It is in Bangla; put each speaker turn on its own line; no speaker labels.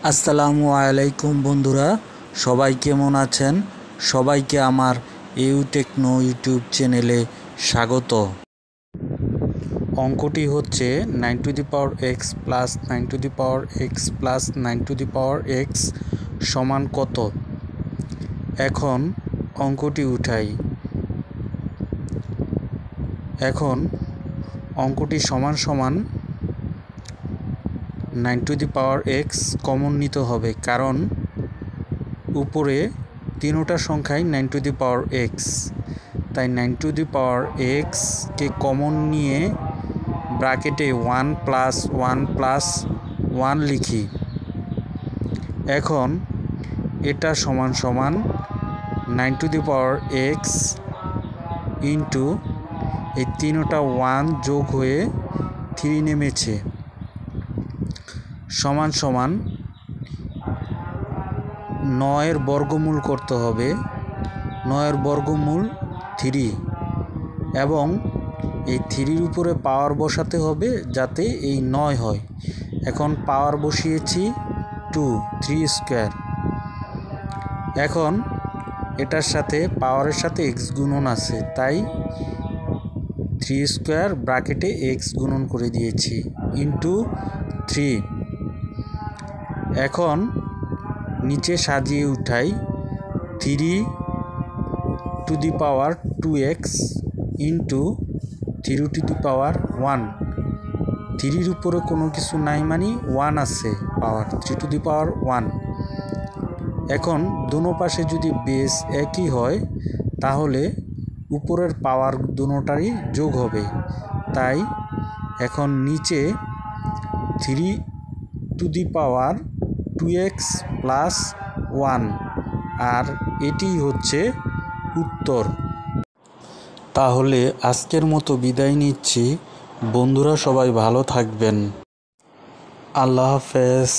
আসসালামু আলাইকুম বন্ধুরা, সবাই কেমন আছেন? সবাইকে আমার টেকনো ইউটিউব চ্যানেলে স্বাগত। অঙ্কটি হচ্ছে 9^x plus 9^x plus 9^x সমান কত? এখন অঙ্কটি উঠাই। এখন অঙ্কটি সমান সমান 9^x কমন নিতে হবে, কারণ উপরে তিনোটা সংখ্যাই 9^x, তাই 9^x কে কমন নিয়ে ব্র্যাকেটে 1 + 1 + 1 লিখি। এখন এটা সমান সমান 9^x ইন্টু এই তিনোটা 1 যোগ হয়ে 3 নেমেছে সমান সমান 9-এর বর্গমূল করতে হবে। 9-এর বর্গমূল 3 এবং এই 3-র উপরে পাওয়ার বসাতে হবে যাতে এই 9 হয়। এখন পাওয়ার বসিয়েছি 2, 3 স্কোয়ার। এখন এটার সাথে পাওয়ারের সাথে x গুণন আছে, তাই 3 স্কোয়ার ব্র্যাকেটে x গুণন করে দিয়েছি ইন্টু 3। এখন নিচে সাজিয়ে উঠাই 3^2x ইন্টু 3^1। 3-র উপরে কোনো কিছু নাই, মানে 1 আছে, পাওয়ার 3^1। এখন দোনো পাশে যদি বেস একই হয় তাহলে উপরের পাওয়ার দুটোটারই যোগ হবে, তাই এখন নিচে 3^2x প্লাস 1, আর এটি হচ্ছে উত্তর। তাহলে আজকের মতো বিদায় নিচ্ছি বন্ধুরা, সবাই ভালো থাকবেন। আল্লাহ হাফেজ।